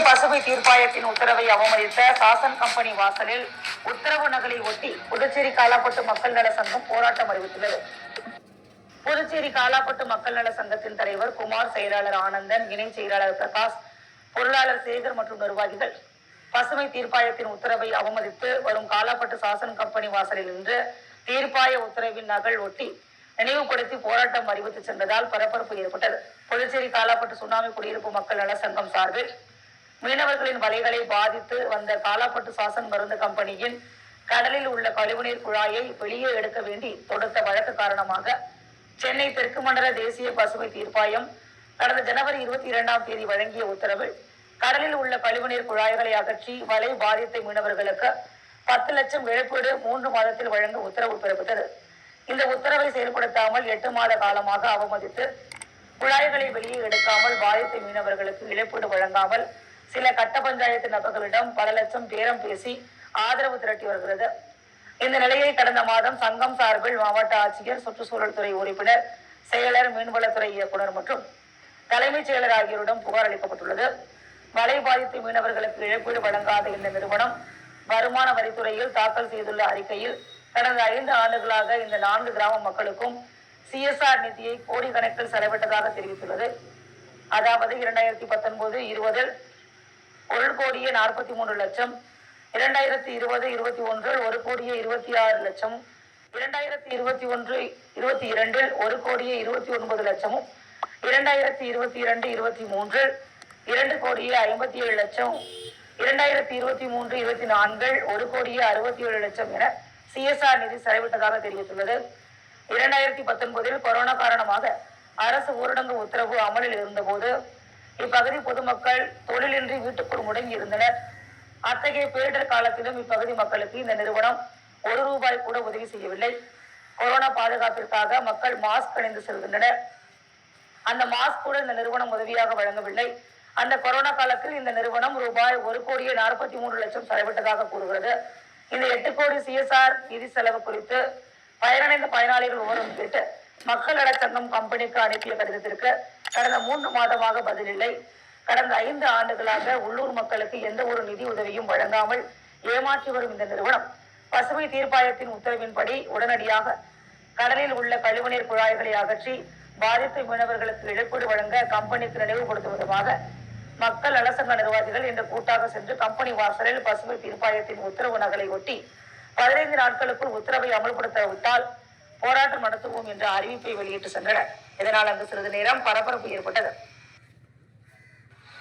பசுமை தீர்ப்பாயத்தின் உத்தரவை அவமதித்த சாசன் கம்பெனி வாசலில் உத்தரவு நகலை ஒட்டி புதுச்சேரி காலாப்பட்டு மக்கள் நல சங்கம் போராட்டம் அறிவித்துள்ளது. புதுச்சேரி காலாப்பட்டு மக்கள் நல சங்கத்தின் தலைவர் குமார், செயலாளர் ஆனந்தன், இணை செயலாளர் பிரகாஷ், பொருளாளர் சேகர் மற்றும் நிர்வாகிகள் பசுமை தீர்ப்பாயத்தின் உத்தரவை அவமதித்து வரும் காலாப்பட்டு சாசன் கம்பெனி வாசலில் நின்று தீர்ப்பாய உத்தரவின் நகல் ஒட்டி நினைவுபடுத்தி போராட்டம் அறிவித்து சென்றதால் பரபரப்பு ஏற்பட்டது. புதுச்சேரி காலாப்பட்டு சுனாமி குடியிருப்பு மக்கள் நல சங்கம் சார்பில் மீனவர்களின் வலைகளை பாதித்து வந்த காலாப்பட்டு சாசன் மருந்து கம்பெனியின் கடலில் உள்ள கழிவுநீர் குழாயை வெளியே எடுக்க வேண்டி தொடுத்த வழக்கு காரணமாக சென்னை தெற்கு மண்டல தேசிய பசுமை தீர்ப்பாயம் கடந்த ஜனவரி 22 வழங்கிய உத்தரவில் கடலில் உள்ள கழிவுநீர் குழாய்களை அகற்றி வலை பாதித்த மீனவர்களுக்கு 10 லட்சம் இழப்பீடு 3 மாதத்தில் வழங்க உத்தரவு பிறப்பித்தது. இந்த உத்தரவை செயல்படுத்தாமல் 8 மாத காலமாக அவமதித்து குழாய்களை வெளியே எடுக்காமல் பாதித்த மீனவர்களுக்கு இழப்பீடு வழங்காமல் சில கட்ட பஞ்சாயத்து நபர்களிடம் பல லட்சம் பேரம் பேசி ஆதரவு திரட்டி வருகிறது. இந்த நிலையை கடந்த மாதம் சங்கம் சார்பில் மாவட்ட ஆட்சியர், சுற்றுச்சூழல் துறை உறுப்பினர், செயலர், மீன்வளத்துறை இயக்குனர் மற்றும் தலைமைச் செயலர் ஆகியோரிடம் புகார் அளிக்கப்பட்டுள்ளது. மழை பாதித்த மீனவர்களுக்கு இழப்பீடு வழங்காத இந்த நிறுவனம் வருமான வரித்துறையில் தாக்கல் செய்துள்ள அறிக்கையில் கடந்த 5 ஆண்டுகளாக இந்த 4 கிராம மக்களுக்கும் CSR நிதியை கோடிக்கணக்கில் செலவிட்டதாக தெரிவித்துள்ளது. அதாவது 2019-20 1,43 லட்சம், 2020-21 1,26 லட்சம், 2021-22 1,29 லட்சமும், 2022-23 2,57 லட்சம், 2023-24 1,67 லட்சம் என CSR நிதி செலவிட்டதாக தெரிவித்துள்ளது. 2019 கொரோனா காரணமாக அரசு ஊரடங்கு உத்தரவு அமலில் இருந்தபோது இப்பகுதி பொதுமக்கள் தொழிலின்றி வீட்டுக்குள் முடங்கி இருந்தனர். அத்தகைய பேரிடர் காலத்திலும் இப்பகுதி மக்களுக்கு இந்த நிறுவனம் ₹1 கூட உதவி செய்யவில்லை. கொரோனா பாதுகாப்பிற்காக மக்கள் மாஸ்க் அணிந்து செல்கின்றனர். அந்த மாஸ்க் கூட இந்த நிறுவனம் உதவியாக வழங்கவில்லை. அந்த கொரோனா காலத்தில் இந்த நிறுவனம் ₹1,43 லட்சம் செலவிட்டதாக கூறுகிறது. இந்த 8 கோடி CSR நிதி செலவு குறித்து பயனடைந்த பயனாளிகள் விவரம் கேட்டு மக்கள் நல சங்கம் கம்பெனிக்கு அனுப்பிய கடிதத்திற்கு கடந்த 3 மாதமாக பதிலில்லை. கடந்த 5 ஆண்டுகளாக உள்ளூர் மக்களுக்கு எந்த ஒரு நிதி உதவியும் வழங்காமல் ஏமாற்றி வரும் இந்த நிறுவனம் பசுமை தீர்ப்பாயத்தின் உத்தரவின்படி உடனடியாக கடலில் உள்ள கழிவுநீர் குழாய்களை அகற்றி பாதித்த மீனவர்களுக்கு இழப்பீடு வழங்க கம்பெனிக்கு நினைவுபடுத்தும் விதமாக மக்கள் நலசங்க நிர்வாகிகள் இன்று கூட்டாக சென்று கம்பெனி வாசலில் பசுமை தீர்ப்பாயத்தின் உத்தரவு நகலை ஒட்டி 15 நாட்களுக்குள் உத்தரவை அமல்படுத்தாவிட்டால் போராட்டம் நடத்துவோம் என்ற அறிவிப்பை வெளியிட்டு சென்றனர். இதனால் அங்கு சிறிது நேரம் பரபரப்பு ஏற்பட்டது.